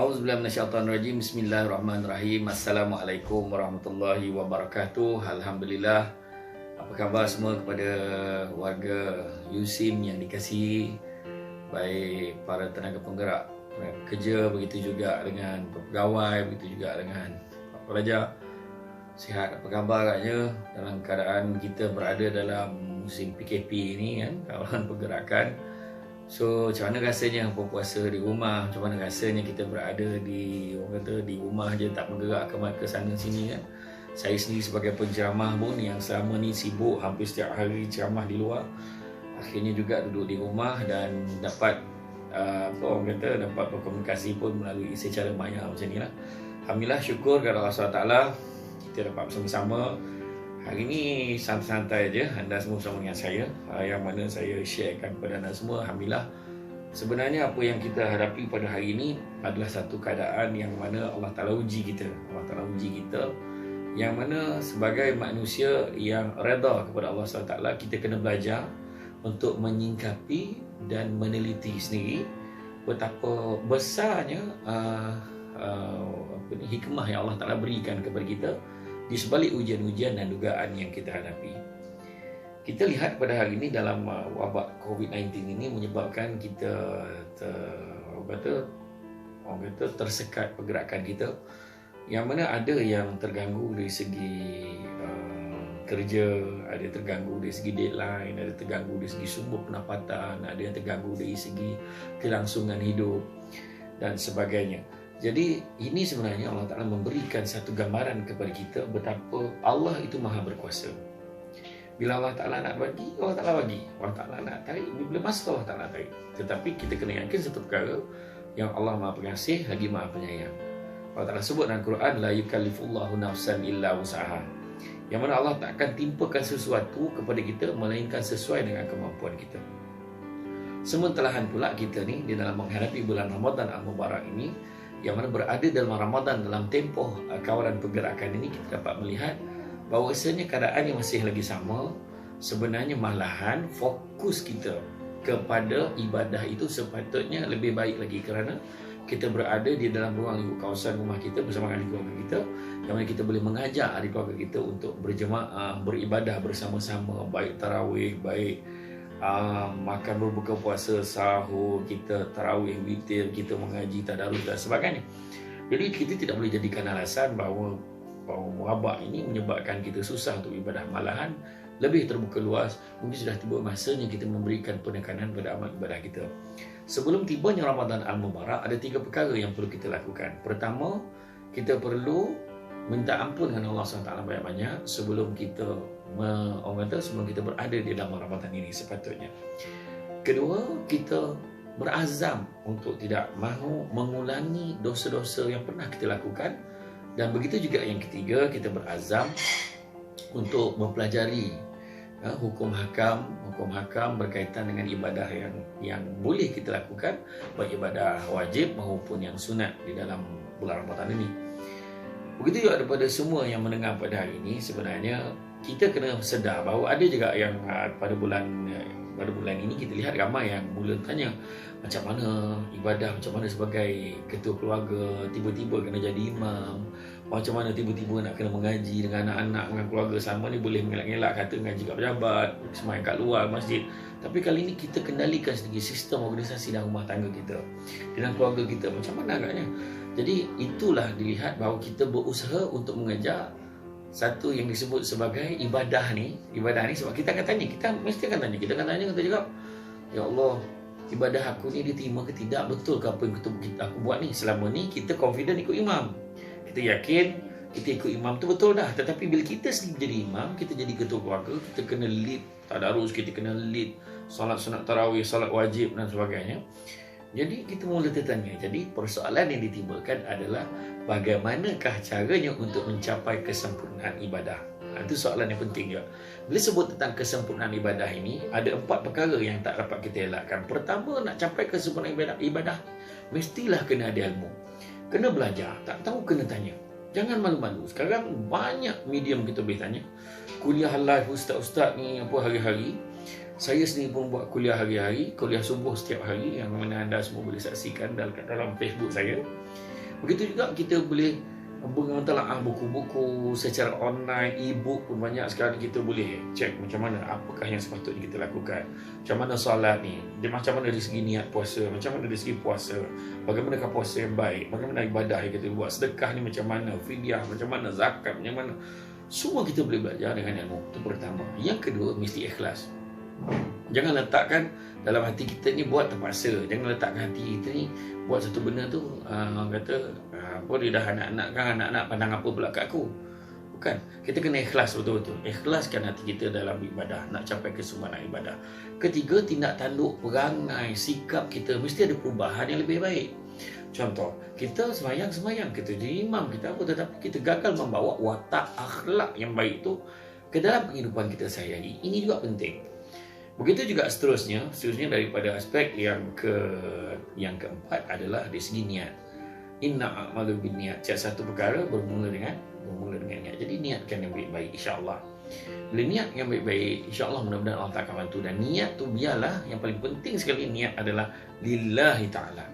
Auzubillahi minasyaitonirrajim. Bismillahirrahmanirrahim. Assalamualaikum warahmatullahi wabarakatuh. Alhamdulillah. Apa khabar semua kepada warga USIM yang dikasihi, baik para tenaga penggerak kerja, begitu juga dengan pegawai, begitu juga dengan pelajar. Sihat apa khabar agaknya dalam keadaan kita berada dalam musim PKP ini kan, kawalan pergerakan. So, macam mana rasanya berpuasa di rumah? Macam mana rasanya kita berada di, orang kata, di rumah je, tak bergerak ke sana sini kan? Saya sendiri sebagai penceramah pun yang selama ni sibuk hampir setiap hari ceramah di luar, akhirnya juga duduk di rumah dan dapat orang kata dapat berkomunikasi pun melalui secara maya macam ni lah. Alhamdulillah, syukur kepada Allah SWT, kita dapat bersama-sama. Hari ini santai-santai je, anda semua bersama dengan saya, yang mana saya sharekan kepada anda semua. Alhamdulillah, sebenarnya apa yang kita hadapi pada hari ini adalah satu keadaan yang mana Allah Ta'ala uji kita. Allah Ta'ala uji kita, yang mana sebagai manusia yang reda kepada Allah SWT, kita kena belajar untuk menyingkapi dan meneliti sendiri betapa besarnya hikmah yang Allah Ta'ala berikan kepada kita di sebalik ujian-ujian dan dugaan yang kita hadapi. Kita lihat pada hari ini dalam wabak COVID-19 ini menyebabkan kita tersekat pergerakan kita, yang mana ada yang terganggu dari segi kerja, ada terganggu dari segi deadline, ada terganggu dari segi sumber pendapatan, ada yang terganggu dari segi kelangsungan hidup dan sebagainya. Jadi ini sebenarnya Allah Ta'ala memberikan satu gambaran kepada kita betapa Allah itu maha berkuasa. Bila Allah Ta'ala nak bagi, Allah Ta'ala bagi. Allah Ta'ala nak tarik, bila masa Allah Ta'ala tarik. Tetapi kita kena yakin satu perkara, yang Allah maha pengasih lagi maha penyayang. Allah Ta'ala sebut dalam Quran, la yukallifullahu nafsan illa wus'aha, yang mana Allah tak akan timpakan sesuatu kepada kita melainkan sesuai dengan kemampuan kita. Sementelahan pula kita ni di dalam menghadapi bulan Ramadan Al-Mubarak ini, yang mana berada dalam Ramadan, dalam tempoh kawalan pergerakan ini, kita dapat melihat bahawasanya keadaan yang masih lagi sama. Sebenarnya malahan fokus kita kepada ibadah itu sepatutnya lebih baik lagi, kerana kita berada di dalam ruang lingkup kawasan rumah kita bersama ahli keluarga kita, yang mana kita boleh mengajak ahli keluarga kita untuk berjemaah, beribadah bersama-sama, baik tarawih, baik makan berbuka puasa, sahur, kita tarawih, witir, kita mengaji, tadarus dan sebagainya. Jadi kita tidak boleh jadikan alasan bahawa wabak ini menyebabkan kita susah untuk ibadah. Malahan lebih terbuka luas, mungkin sudah tiba masanya kita memberikan penekanan pada amal ibadah kita. Sebelum tibanya Ramadan Al-Mubarak, ada 3 perkara yang perlu kita lakukan. Pertama, kita perlu minta ampun dengan Allah SWT banyak-banyak sebelum kita sebelum kita berada di dalam Ramadan ini sepatutnya. Kedua, kita berazam untuk tidak mahu mengulangi dosa-dosa yang pernah kita lakukan. Dan begitu juga yang ketiga, kita berazam untuk mempelajari hukum hakam berkaitan dengan ibadah yang boleh kita lakukan, baik ibadah wajib maupun yang sunat di dalam bulan Ramadan ini. Begitu juga daripada semua yang mendengar pada hari ini, sebenarnya kita kena sedar bahawa ada juga yang pada bulan ini kita lihat ramai yang mula tanya macam mana ibadah, macam mana sebagai ketua keluarga tiba-tiba kena jadi imam, macam mana tiba-tiba nak kena mengaji dengan anak-anak, dengan keluarga sama ni, boleh mengelak-ngelak kata mengaji kat pejabat, semayang kat luar masjid. Tapi kali ini kita kendalikan sendiri sistem organisasi dalam rumah tangga kita, dalam keluarga kita, macam mana agaknya. Jadi itulah dilihat bahawa kita berusaha untuk mengejar satu yang disebut sebagai ibadah ni. Sebab kita akan tanya, kita mesti akan tanya, kita cakap, ya Allah, ibadah aku ni diterima ke tidak, betul ke apa yang aku buat ni? Selama ni kita confident ikut imam, kita yakin kita ikut imam tu betul dah. Tetapi bila kita sendiri jadi imam, kita jadi ketua keluarga, kita kena lead tadarus, kita kena lead solat sunat tarawih, solat wajib dan sebagainya. Jadi kita mula tertanya. Jadi persoalan yang ditimbulkan adalah bagaimanakah caranya untuk mencapai kesempurnaan ibadah. Itu soalan yang penting juga. Bila sebut tentang kesempurnaan ibadah ini, ada 4 perkara yang tak dapat kita elakkan. Pertama, nak capai kesempurnaan ibadah, mestilah kena ada ilmu, kena belajar. Tak tahu kena tanya. Jangan malu-malu. Sekarang banyak medium kita boleh tanya. Kuliah live ustaz-ustaz ni apa hari-hari. Saya sendiri pun buat kuliah hari-hari, kuliah subuh setiap hari, yang mana anda semua boleh saksikan dalam Facebook saya. Begitu juga kita boleh menelaah buku-buku secara online, e-book pun banyak sekarang. Kita boleh cek macam mana, apakah yang sepatutnya kita lakukan, macam mana solat ni, dia macam mana dari segi niat puasa, macam mana dari segi puasa, bagaimanakah puasa yang baik, bagaimana ibadah yang kita buat, sedekah ni macam mana, fidyah macam mana, zakat macam mana. Semua kita boleh belajar dengan ilmu. Itu pertama. Yang kedua, mesti ikhlas. Jangan letakkan dalam hati kita ni buat terpaksa. Jangan letakkan hati kita ni buat satu benda tu kata apa, dia dah anak-anak kan, anak-anak pandang apa pula kat aku. Bukan. Kita kena ikhlas betul-betul. Ikhlaskan hati kita dalam ibadah, nak capai kesempurnaan ibadah. Ketiga, tindak tanduk, perangai, sikap kita mesti ada perubahan yang lebih baik. Contoh, kita semayang, kita jadi imam, kita apa, tetapi kita gagal membawa watak akhlak yang baik tu ke dalam kehidupan kita sehari-hari. Ini juga penting. Begitu juga seterusnya daripada aspek yang keempat adalah dari segi niat. Inna a'malu binniat. Satu perkara bermula dengan niat. Jadi niatkan yang baik-baik, insya-Allah. Bila niat yang baik-baik, insya-Allah mudah-mudahan Allah akan bantu. Dan niat tu biarlah yang paling penting sekali, niat adalah lillahi ta'ala.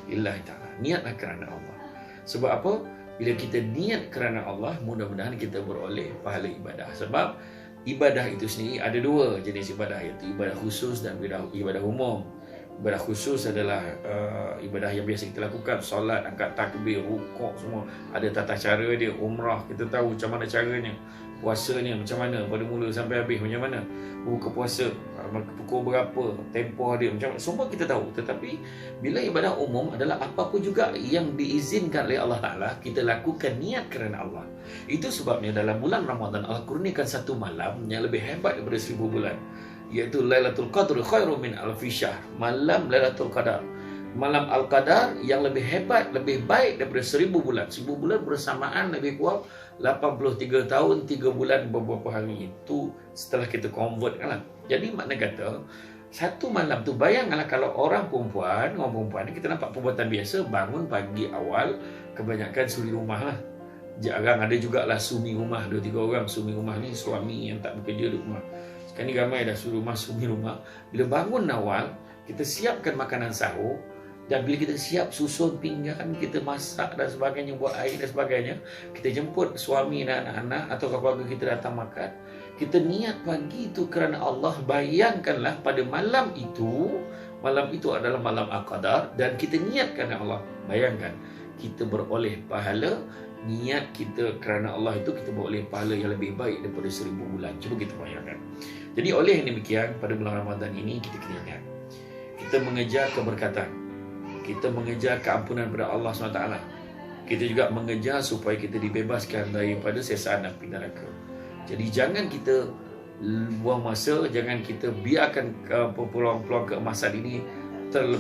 Lillahi ta'ala. Niatlah kerana Allah. Sebab apa? Bila kita niat kerana Allah, mudah-mudahan kita beroleh pahala ibadah. Sebab ibadah itu sendiri ada dua jenis ibadah, iaitu ibadah khusus dan ibadah umum. Ibadah khusus adalah ibadah yang biasa kita lakukan, solat, angkat takbir, rukuk, semua ada tata cara dia. Umrah kita tahu macam mana caranya, puasanya macam mana pada mula sampai habis, macam mana buka puasa, pukul berapa, tempoh dia, macam mana, semua kita tahu. Tetapi bila ibadah umum adalah apa-apa juga yang diizinkan oleh Allah Ta'ala, kita lakukan niat kerana Allah. Itu sebabnya dalam bulan Ramadan Allah kurniakan satu malam yang lebih hebat daripada 1000 bulan, iaitu Lailatul Qadr khairum min alfi syahr. Malam Lailatul Qadar, malam Al-Qadar yang lebih hebat, lebih baik daripada 1000 bulan. 1000 bulan bersamaan lebih kurang 83 tahun 3 bulan beberapa hari. Itu setelah kita convert kan. Jadi makna kata satu malam tu, bayangkanlah kalau orang perempuan kita nampak perbuatan biasa, bangun pagi awal, kebanyakan suri rumah lah. Jarang ada jugalah sumi rumah, 2-3 orang. Sumi rumah ni suami yang tak bekerja di rumah. Sekarang ni ramai dah sumi rumah. Bila bangun awal, kita siapkan makanan sahur. Dan bila kita siap susun pinggan, kita masak dan sebagainya, buat air dan sebagainya, kita jemput suami dan anak-anak atau keluarga kita datang makan. Kita niat pagi itu kerana Allah. Bayangkanlah pada malam itu adalah malam Al-Qadar, dan kita niat kerana Allah. Bayangkan, kita beroleh pahala. Niat kita kerana Allah itu, kita beroleh pahala yang lebih baik daripada 1000 bulan. Cuba kita bayangkan. Jadi oleh yang demikian, pada bulan Ramadan ini kita kena ingat, kita mengejar keberkatan, kita mengejar keampunan daripada Allah SWT. Kita juga mengejar supaya kita dibebaskan daripada siksaan api neraka. Jadi jangan kita buang masa, jangan kita biarkan peluang-peluang keemasan ini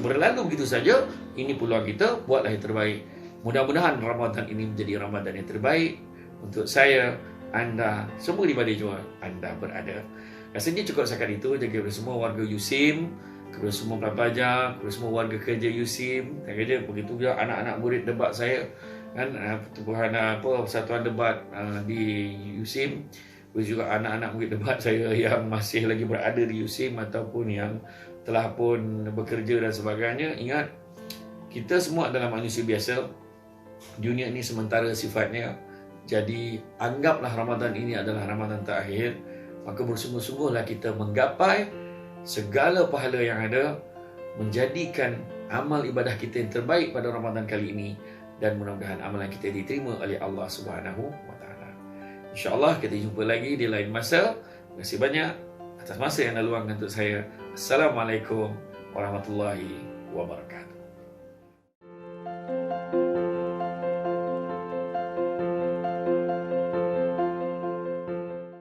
berlalu begitu saja. Ini peluang kita, buatlah yang terbaik. Mudah-mudahan Ramadan ini menjadi Ramadan yang terbaik untuk saya, anda, semua di mana jua anda berada. Rasanya cukup setakat itu. Jaga kepada semua warga USIM, kepada semua pelajar, kepada semua warga kerja USIM, kerja begitu juga anak-anak murid debat saya kan, pertubuhan persatuan debat di USIM, begitu juga anak-anak murid debat saya yang masih lagi berada di USIM ataupun yang telah pun bekerja dan sebagainya. Ingat, kita semua adalah manusia biasa. Dunia ini sementara sifatnya. Jadi anggaplah Ramadan ini adalah Ramadan terakhir. Maka bersungguh-sungguhlah kita menggapai segala pahala yang ada, menjadikan amal ibadah kita yang terbaik pada Ramadan kali ini, dan mudah-mudahan amalan kita diterima oleh Allah Subhanahu wa taala. Insya-Allah kita jumpa lagi di lain masa. Terima kasih banyak atas masa yang anda luangkan untuk saya. Assalamualaikum warahmatullahi wabarakatuh.